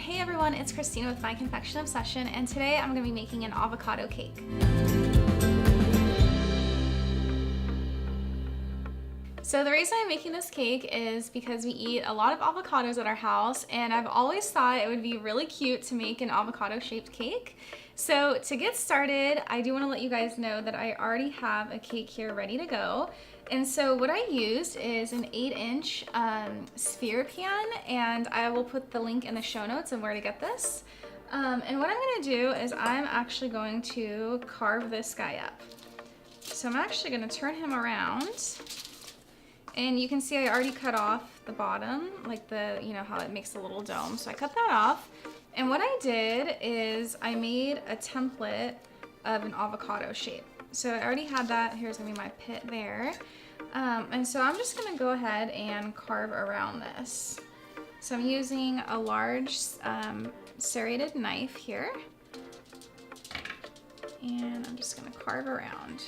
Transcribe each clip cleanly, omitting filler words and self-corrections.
Hey everyone, it's Christina with My Confection Obsession, and today I'm going to be making an avocado cake. So the reason I'm making this cake is because we eat a lot of avocados at our house, and I've always thought it would be really cute to make an avocado shaped cake. So to get started, I do want to let you guys know that I already have a cake here ready to go. And so what I used is an 8-inch sphere pan, and I will put the link in the show notes of where to get this. And what I'm going to do is I'm actually going to carve this guy up. So I'm actually going to turn him around. And you can see I already cut off the bottom, like you know how it makes a little dome. So I cut that off. And what I did is I made a template of an avocado shape. So I already had that. Here's gonna be my pit there. And so I'm just gonna go ahead and carve around this. So I'm using a large serrated knife here. And I'm just gonna carve around.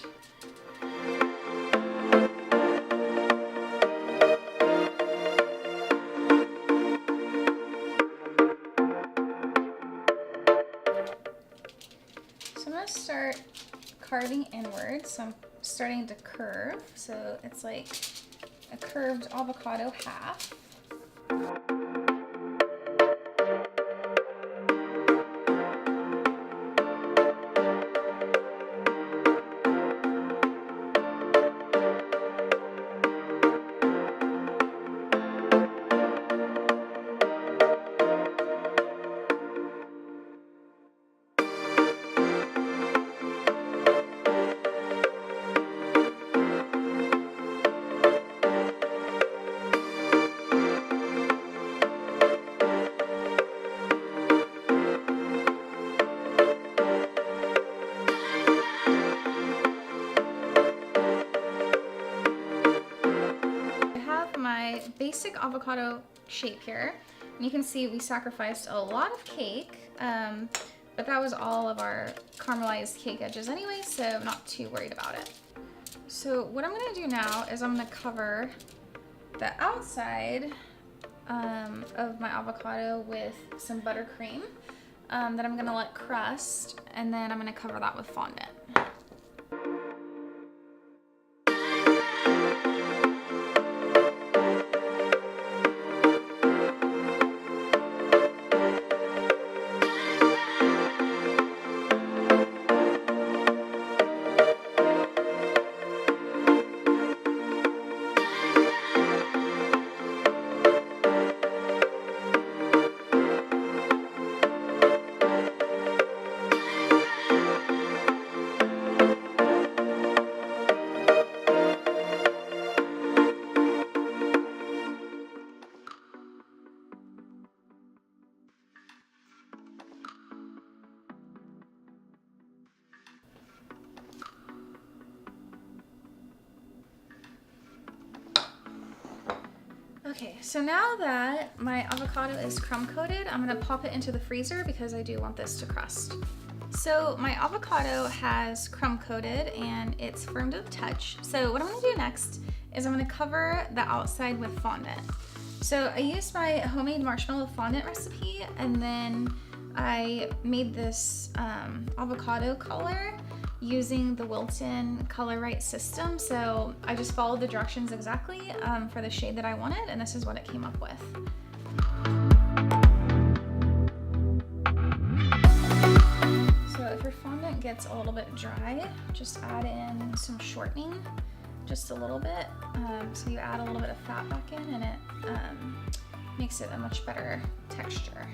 I'm going to start carving inwards, so I'm starting to curve, so it's like a curved avocado half. My basic avocado shape here, and you can see we sacrificed a lot of cake, but that was all of our caramelized cake edges anyway, so I'm not too worried about it. So what I'm going to do now is I'm going to cover the outside of my avocado with some buttercream that I'm going to let crust, and then I'm going to cover that with fondant. Okay, so now that my avocado is crumb coated, I'm gonna pop it into the freezer because I do want this to crust. So my avocado has crumb coated and it's firm to the touch. So what I'm gonna do next is I'm gonna cover the outside with fondant. So I used my homemade marshmallow fondant recipe, and then I made this avocado color using the Wilton Color Right system. So I just followed the directions exactly for the shade that I wanted, and this is what it came up with. So if your fondant gets a little bit dry, just add in some shortening, just a little bit. So you add a little bit of fat back in, and it makes it a much better texture.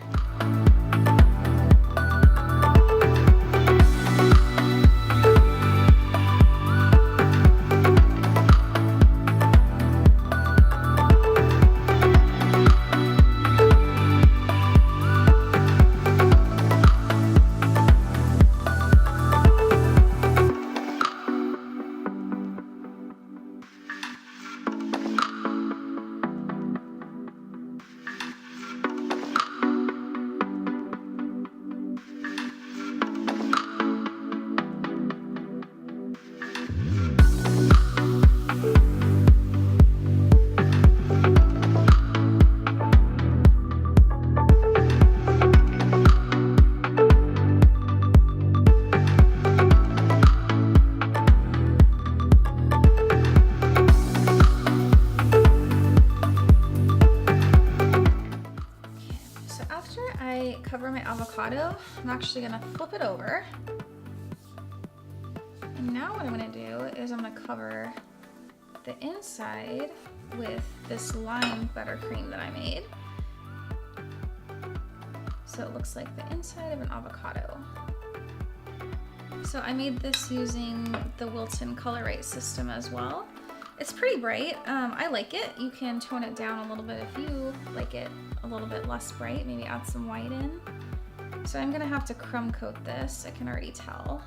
So after I cover my avocado, I'm actually gonna flip it over. And now what I'm gonna do is I'm gonna cover the inside with this lime buttercream that I made. So it looks like the inside of an avocado. So I made this using the Wilton Color Rate system as well. It's pretty bright. I like it. You can tone it down a little bit if you like it a little bit less bright. Maybe add some white in. So I'm gonna have to crumb coat this. I can already tell.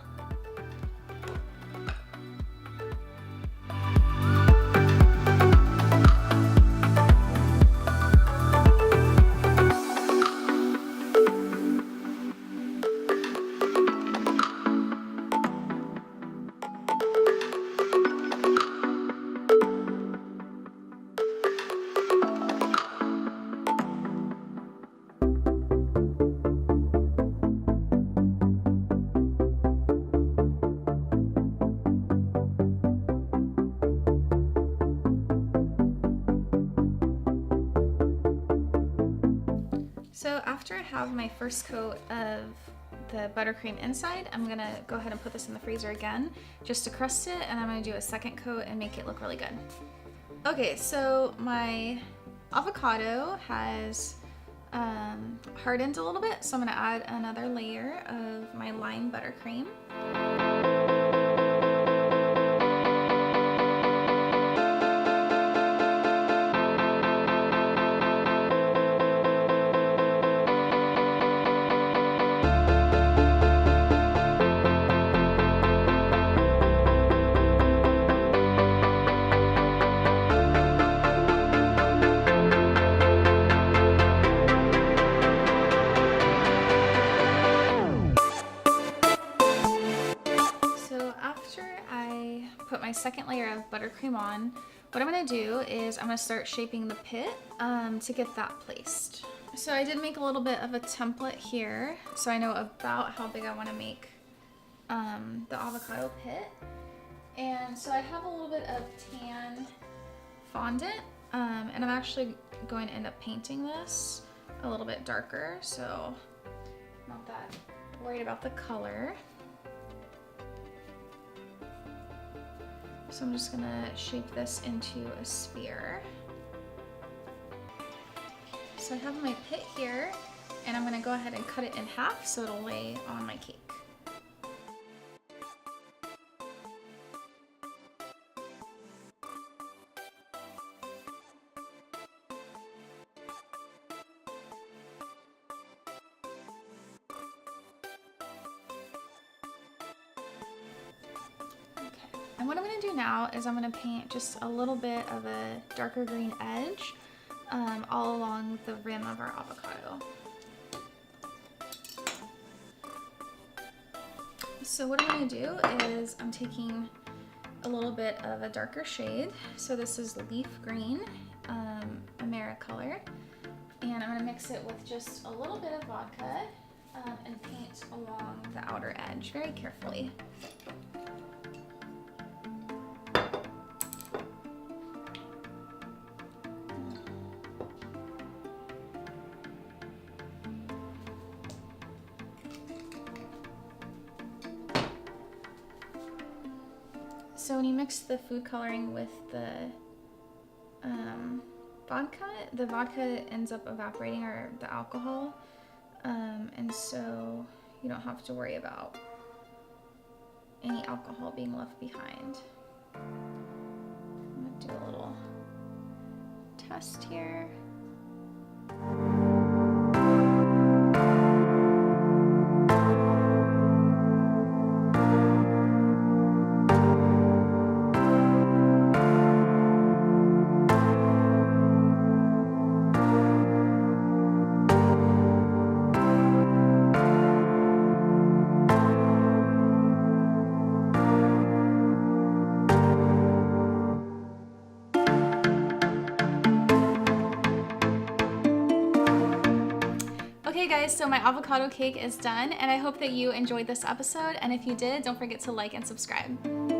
So after I have my first coat of the buttercream inside, I'm gonna go ahead and put this in the freezer again just to crust it, and I'm gonna do a second coat and make it look really good. Okay, so my avocado has hardened a little bit, so I'm gonna add another layer of my lime buttercream. Put my second layer of buttercream on, what I'm going to do is I'm going to start shaping the pit to get that placed. So I did make a little bit of a template here so I know about how big I want to make the avocado pit. And so I have a little bit of tan fondant and I'm actually going to end up painting this a little bit darker, so I'm not that worried about the color. So I'm just gonna shape this into a sphere. So I have my pit here, and I'm gonna go ahead and cut it in half so it'll lay on my cake. And what I'm going to do now is I'm going to paint just a little bit of a darker green edge all along the rim of our avocado. So what I'm going to do is I'm taking a little bit of a darker shade. So this is leaf green, Americolor, and I'm going to mix it with just a little bit of vodka and paint along the outer edge very carefully. So when you mix the food coloring with the vodka ends up evaporating, or the alcohol, and so you don't have to worry about any alcohol being left behind. I'm gonna do a little test here. Okay guys, so my avocado cake is done, and I hope that you enjoyed this episode, and if you did, don't forget to like and subscribe.